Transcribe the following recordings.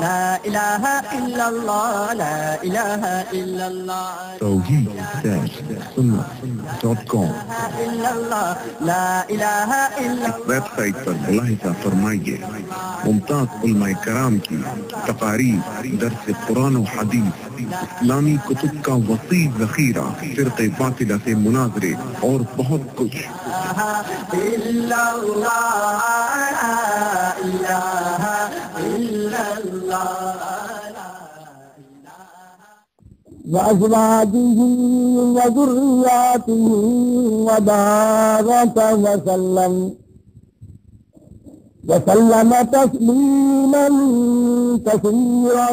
لا إله إلا الله لا إله إلا الله توحید-سنت.com إلا الله لا إله إلا اس ویب سائٹ پر ملاحظہ فرمائیے ممتاز علماء کرام کی تقاریر، درس قرآن و حدیث، اسلامی کتب کا وسیع ذخیرہ، فرق باطلہ سے مناظرے اور بہت کچھ۔ إلا الله لا إله إلا الله وأزواجه وذرياته وبارك وسلم تسليما كثيرا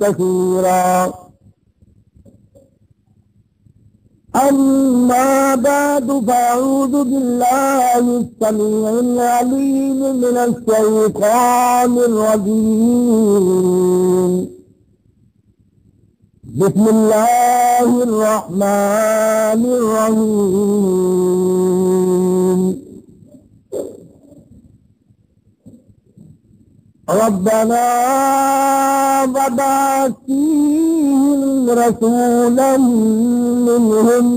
كثيرا. أما بعد فأعوذ بالله السميع العليم من الشيطان الرجيم. بسم الله الرحمن الرحيم. ربنا وابعث فيهم رسولا منهم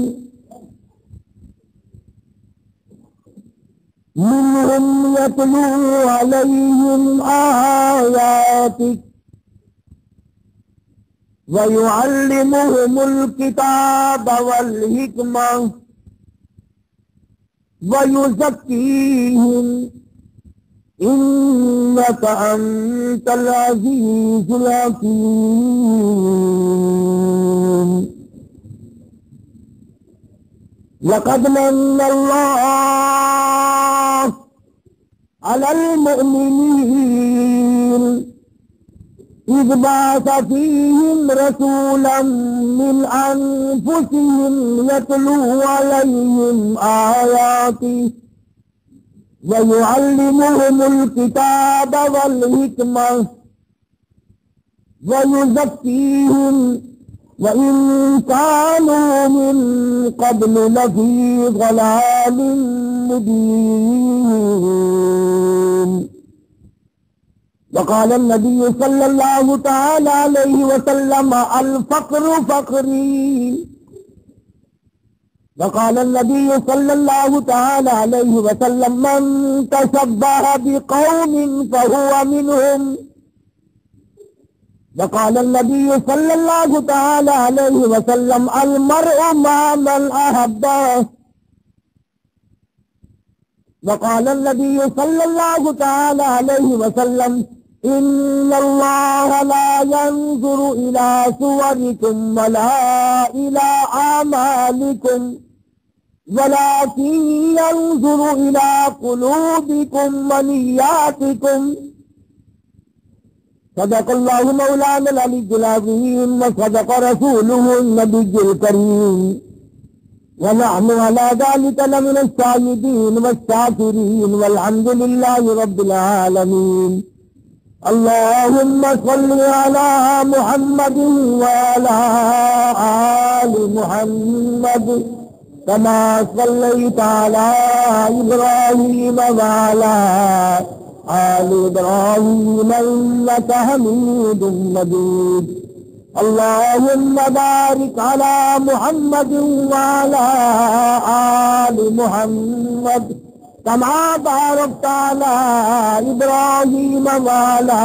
يتلو عليهم آياتك ويعلمهم الكتاب والحكمة ويزكيهم إنك أنت العزيز الحكيم. لقد من الله على المؤمنين إذ بعث فيهم رسولا من أنفسهم يتلو عليهم آياته ويعلمهم الكتاب والحكمة ويزكيهم وإن كانوا من قبل لفي ضلال مبين. وقال النبي صلى الله تعالى عليه وسلم الفقر فقري. وقال النبي صلى الله تعالى عليه وسلم من تشبه بقوم فهو منهم. وقال النبي صلى الله تعالى عليه وسلم المرء مع من أحبه. وقال النبي صلى الله تعالى عليه وسلم إن الله لا ينظر إلى صوركم ولا إلى أعمالكم ولكن ينظر إلى قلوبكم ونياتكم. صدق الله مولانا العلي العظيم وصدق رسوله النبي الكريم ونحن على ذلك لمن الشاهدين والشاكرين والحمد لله رب العالمين. اللهم صل على محمد وعلى آل محمد كما صليت على إبراهيم وعلى آل إبراهيم إنك حميد مجيد. اللهم بارك على محمد وعلى آل محمد كما باركت على إبراهيم وعلى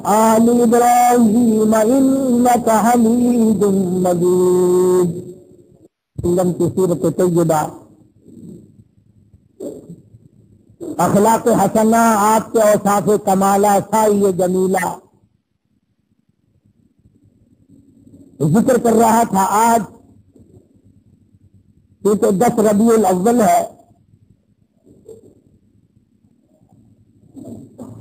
آل إبراهيم إنك حميد مجيد. کی سورت طیبہ اخلاق حسنہ، آپ کے اوصاف کمالہ، سائی جمیلہ ذکر کر رہا تھا. آج کیونکہ 10 ربیع الاول ہے،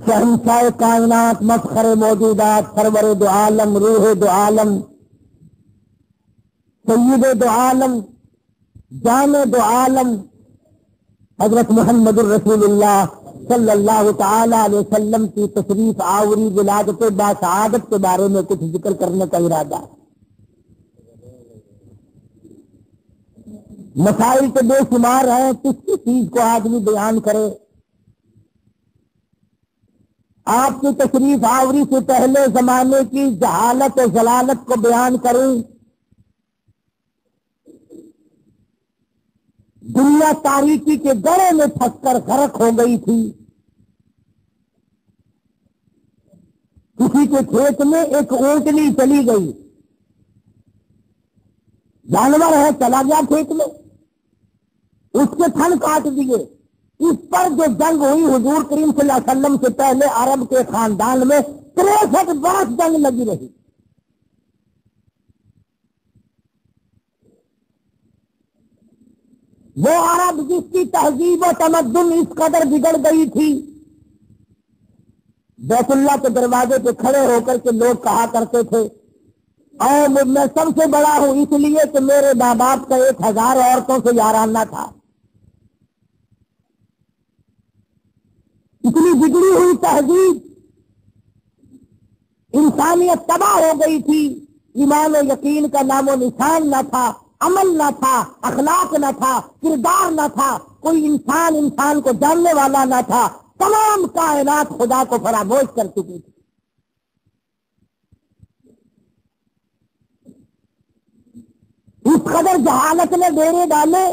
شہنشاہ کائنات، مفخر موجودات، سرور دو عالم، روح دو عالم، سید دو عالم، جان دو عالم حضرت محمد الرسول اللہ صلی اللہ تعالی علیہ وسلم کی تشریف آوری ولادت باسعادت کے بارے میں کچھ ذکر کرنے کا ارادہ ہے. مسائل تو بے شمار ہیں، کس چیز کو آدمی بیان کرے. آپ کی تشریف آوری سے پہلے زمانے کی جہالت و ضلالت کو بیان کروں۔ دنیا تاریکی کے گڑھے میں پھنس کر غرق ہو گئی تھی۔ کسی کے کھیت میں ایک اونٹنی چلی گئی، جانور ہے چلا گیا کھیت میں، اس کے تھن کاٹ دیے۔ اس پر جو جنگ ہوئی حضور کریم صلی اللہ علیہ وسلم سے پہلے عرب کے خاندان میں 63 برس جنگ لگی رہی۔ وہ عرب جس کی تہذیب و تمدن اس قدر بگڑ گئی تھی، بیت اللہ کے دروازے پہ کھڑے ہو کر کے لوگ کہا کرتے تھے اور میں سب سے بڑا ہوں اس لیے کہ میرے ماں باپ کا 1000 عورتوں سے یارانہ تھا۔ اتنی بگڑی ہوئی تہذیب، انسانیت تباہ ہو گئی تھی، ایمان و یقین کا نام و نشان نہ تھا، عمل نہ تھا، اخلاق نہ تھا، کردار نہ تھا، کوئی انسان کو جاننے والا نہ تھا، تمام کائنات خدا کو فراموش کر چکی تھی۔ اس قدر جہالت نے ڈیرے ڈالے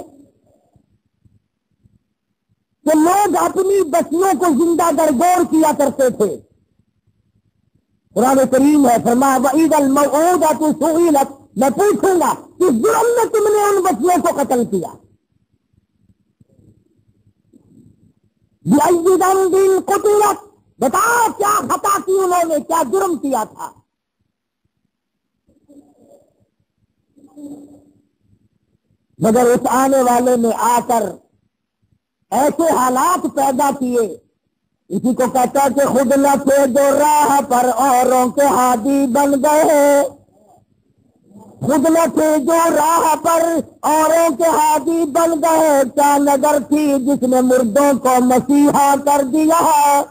کہ لوگ اپنی بچیوں کو زندہ گڑگور کیا کرتے تھے۔ قرآن کریم ہے فرمایا وَإِذَا الْمَوْءُودَةُ سُئِلَتْ، میں پوچھوں گا کہ جرم میں تم نے ان بچیوں کو قتل کیا۔ بِأَيِّ ذَنبٍ قُتِلَتْ، بتاؤ کیا خطا کی انہوں نے، کیا جرم کیا تھا۔ مگر اس آنے والے نے آ کر ایسے حالات پیدا کیے، اسی کو کہتا ہے کہ خود نہ تھے جو راہ پر اوروں کے ہادی بن گئے، خود نہ تھے جو راہ پر اوروں کے ہادی بن گئے، کیا نظر تھی جس نے مردوں کو مسیحا کر دیا ہے۔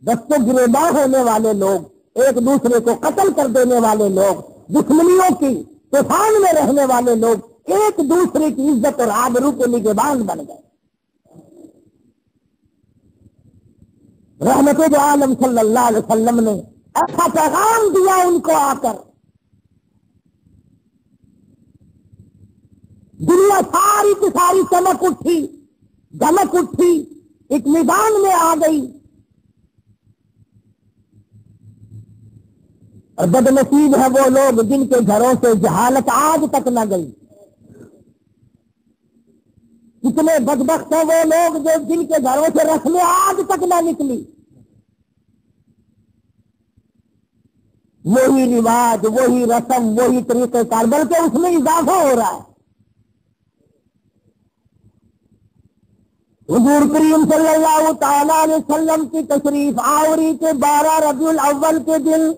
دست گریباں ہونے والے لوگ، ایک دوسرے کو قتل کر دینے والے لوگ، دشمنیوں کی طوفان میں رہنے والے لوگ ایک دوسرے کی عزت اور آبرو کے نگہبان بن گئے۔ رحمت دو عالم صلی اللہ علیہ وسلم نے ایسا پیغام دیا ان کو آ کر، دنیا ساری کی ساری چمک اٹھی، دمک اٹھی، ایک میدان میں آ گئی۔ اور بد نصیب ہے وہ لوگ جن کے گھروں سے جہالت آج تک نہ گئی۔ کتنے بدبخت ہیں وہ لوگ جو جن کے گھروں سے رسمیں آج تک نہ نکلی۔ وہی رواج، وہی رسم، وہی طریقہ کار، بلکہ اس میں اضافہ ہو رہا ہے۔ حضور کریم صلی اللہ تعالی علیہ وسلم کی تشریف آوری کے 12 ربیع الاول کے دن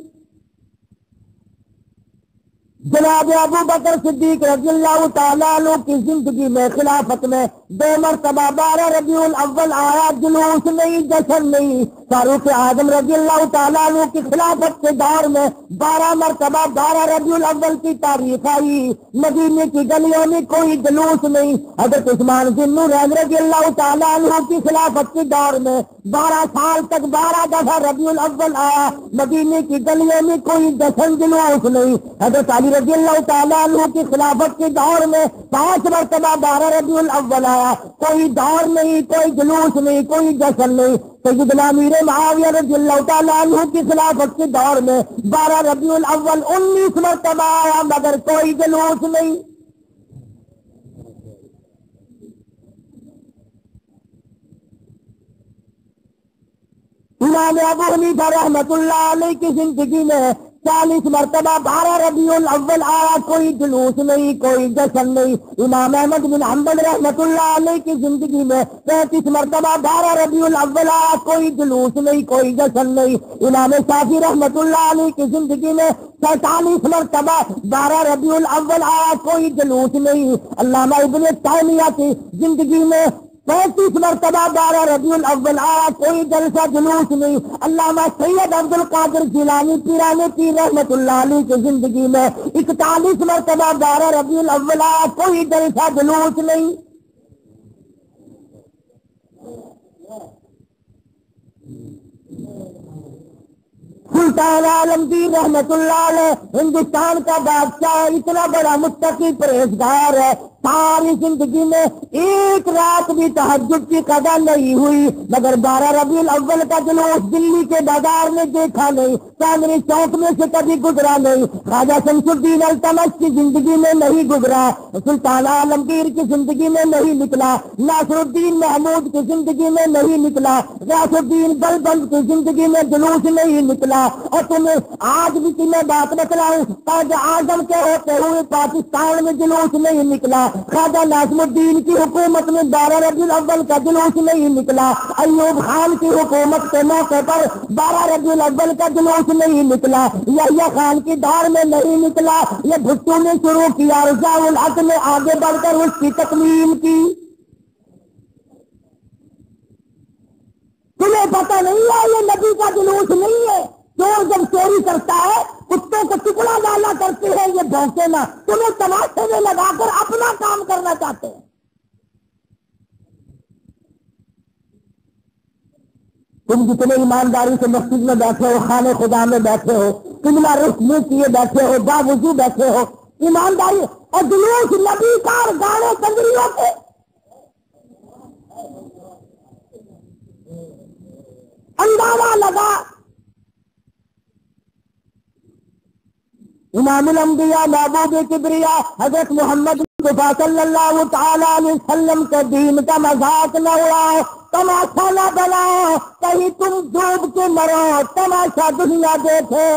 جناب ابو بکر صدیق رضی اللہ تعالیٰ عنہ کی زندگی میں خلافت میں 2 مرتبہ 12 ربیع الاول آیا، جلوس نہیں، جشن نہیں۔ فاروق اعظم رضی اللہ تعالیٰ عنہ کی خلافت کے دور میں 12 مرتبہ 12 ربیع الاول کی تاریخ آئی، مدینے کی گلیوں میں کوئی جلوس نہیں۔ حضرت عثمان بن نورین رضی اللہ تعالیٰ عنہ کی خلافت کے دور میں 12 سال تک 12 دفعہ ربیع الاول آیا، مدینے کی گلیوں میں کوئی جشن جلوس نہیں۔ حضرت علی رضی اللہ تعالیٰ عنہ کی خلافت کے دور میں 5 مرتبہ 12 ربیع الاول آیا، کوئی دور نہیں، کوئی جلوس نہیں، کوئی جشن نہیں۔ سیدنا امیر معاویہ رضی اللہ تعالیٰ عنہ کی خلافت کے دور میں 12 ربیع الاول 19 مرتبہ آیا، مگر کوئی جلوس نہیں۔ امام ابو حنیفہ رحمت اللہ علیہ کی زندگی میں 40 مرتبہ 12 ربیع الاول آیا، کوئی جلوس نہیں، کوئی جشن نہیں۔ امام احمد بن حنبل رحمت اللہ علیہ کی زندگی میں 35 مرتبہ 12 ربیع الاول آیا، کوئی جلوس نہیں، کوئی جشن نہیں۔ امام شافعی رحمت اللہ علیہ کی زندگی میں 47 مرتبہ 12 ربیع الاول آیا، کوئی جلوس نہیں۔ علامہ ابن تیمیہ کی زندگی میں 35 مرتبہ 12 ربیع الاول آیا، کوئی جلسہ جلوس نہیں۔ علامہ سید عبد القادر جیلانی پیران پیر رحمت اللہ علیہ کی زندگی میں 41 مرتبہ 12 ربیع الاول آیا، کوئی جلسہ جلوس نہیں۔ سلطان عالمگیر رحمت اللہ علیہ ہندوستان کا بادشاہ اتنا بڑا متقی پرہیزگار ہے، ساری زندگی میں ایک رات بھی تہجد کی قضا نہیں ہوئی، مگر 12 ربیع الاول کا جلوس دلی کے بازار میں دیکھا نہیں، چاندنی چوک میں سے کبھی گزرا نہیں، خواجہ شمس الدین التمش کی زندگی میں نہیں گزرا، سلطان عالمگیر کی زندگی میں نہیں نکلا، ناصر الدین محمود کی زندگی میں نہیں نکلا، غیاث الدین بلبند کی زندگی میں جلوس نہیں نکلا، اور تمہیں آج بھی تمہیں بات بتلاؤں، قائد اعظم کے ہوتے ہوئے پاکستان میں جلوس نہیں نکلا، خواجہ ناصر الدین کی حکومت میں 12 ربیع الاول کا جلوس نہیں نکلا، ایوب خان کی حکومت کے موقع پر 12 ربیع الاول کا جلوس نہیں نکلا، یحییٰ خان کی دور میں نہیں نکلا، یہ بھٹو نے شروع کیا، رضا الحق نے آگے بڑھ کر اس کی تکمیل کی۔ تمہیں پتہ نہیں ہے یہ نبی کا جلوس نہیں ہے، چور جب چوری کرتا ہے کتوں کو ٹکڑا ڈالا کرتے ہیں، یہ بھونکے نہ، تمہیں تماشے میں لگا کر اپنا کام کرنا چاہتے ہیں۔ تم جتنے ایمانداری سے مسجد میں بیٹھے ہو، خانے خدا میں بیٹھے ہو، قبلہ رخ منہ کیے بیٹھے ہو، باوضو بیٹھے ہو، ایمانداری اور جلوس نبی کا اور گانے کنجریوں کے، اندازہ لگا امام الانبیاء محبوب کبریا حضرت محمد مصطفیٰ صلی اللہ تعالی علیہ وسلم کے دین کا مذاق نہ اڑاؤ، تماشا نہ بناؤ، کہیں تم ڈوب کے مرو، تماشا دنیا دیکھے۔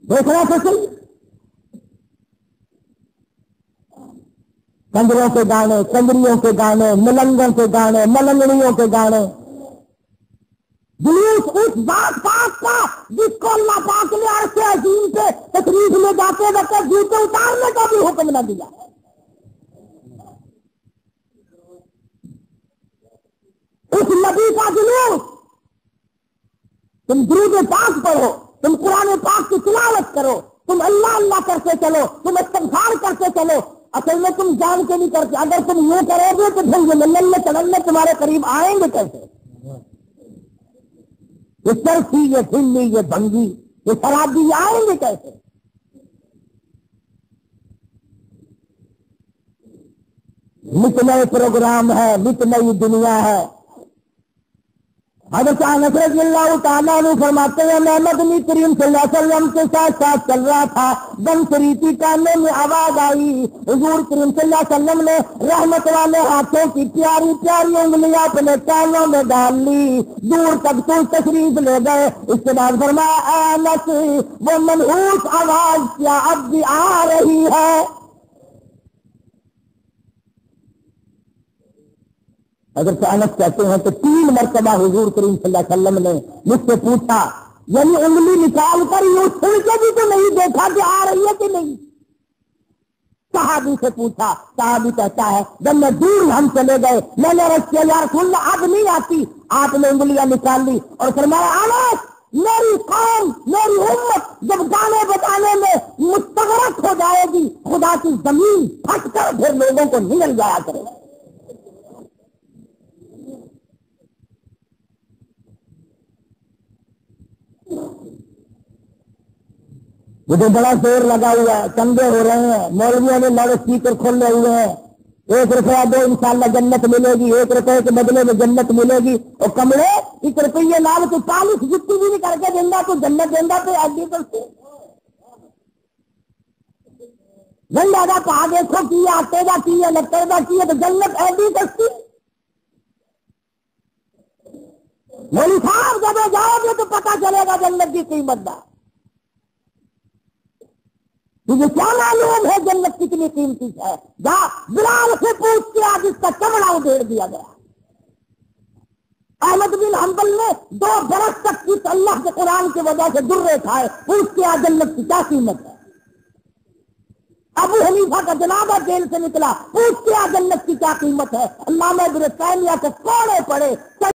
دیکھنا تو صحیح، کنجروں کے گانے، کنجریوں کے گانے، ملنگوں کے گانے، ملنگڑیوں کے گانے، جلوس اس بات پاک کا جس کو اللہ پاک نے عرش عظیم پہ تشریف میں جاتے وقت جوتے اتارنے کا بھی حکم نہ دیا۔ اس نبی کا جلوس، تم درود پاک پڑھو، تم قرآن پاک کی تلاوت کرو، تم اللہ اللہ کرتے چلو، تم استغفار کرتے چلو، اصل میں تم جان کے نہیں کرتے، اگر تم یہ کرو گے تو پھر یہ ملنے چلنے تمہارے قریب آئیں گے کیسے؟ یہ چرسی، یہ ٹھنڈی، یہ بھنگی، یہ شرابی آئیں گے کیسے؟ نت نئے پروگرام ہے، نت نئی دنیا ہے۔ حضرت انس رضی اللہ تعالیٰ عنہ فرماتے ہیں میں نبی کریم صلی اللہ علیہ وسلم کے ساتھ ساتھ چل رہا تھا، دم سریتی کانوں میں آواز آئی، حضور کریم صلی اللہ علیہ وسلم نے رحمت والے ہاتھوں کی پیاری پیاری انگلیاں اپنے کانوں میں ڈال لی، دور تک تو تشریف لے گئے۔ اس کے بعد فرمایا اے انس وہ منحوس آواز کیا اب بھی آ رہی ہے؟ حضرت انس کہتے ہیں کہ 3 مرتبہ حضور کریم صلی اللہ علیہ وسلم نے مجھ سے پوچھا، یعنی انگلی نکال کر یوں چھڑ کے بھی تو نہیں دیکھا کہ آ رہی ہے کہ نہیں۔ صحابی سے پوچھا، صحابی کہتا ہے جب میں دور ہم چلے گئے میں نے عرض کیا یا رسول اللہ اب نہیں آتی، آپ نے انگلیاں نکال لی اور فرمایا انس میری قوم میری امت جب گانے بجانے میں مستغرق ہو جائے گی خدا کی زمین پھٹ کر پھر لوگوں کو نگل جایا کرے گا۔ مجھے بڑا زور لگا ہوا ہے، چندے ہو رہے ہیں، مولویوں نے لاؤڈ اسپیکر کھولے ہوئے ہیں، 1 روپیہ دو انشاءاللہ جنت ملے گی، 1 روپے کے بدلے میں جنت ملے گی، اور کمڑے 1 روپیے لال تو 40 جتی بھی نہیں کر کے دینا تو جنت دینا تو ایڈی کرتی گنڈا کا پا دیکھو کی آٹے کا کی ہے لکڑ کا کی ہے تو جنت ایڈی کرتی۔ مولوی صاحب جب جاؤ گے تو پتہ چلے گا جنت کی قیمت دا، تجھے کیا معلوم ہے جنت کتنی قیمتی ہے؟ جا بلال سے پوچھ کے آج اس کا چمڑا ادھیڑ دیا گیا۔ احمد بن حنبل نے 2 برس تک اس اللہ کے قرآن کی وجہ سے درے کھائے، پوچھ کے آج جنت کی کیا قیمت ہے۔ ابو حنیفہ کا جنازہ جیل سے نکلا، پوچھ کے آج جنت کی کیا قیمت ہے۔ علامہ ابن تیمیہ کے کوڑے پڑے،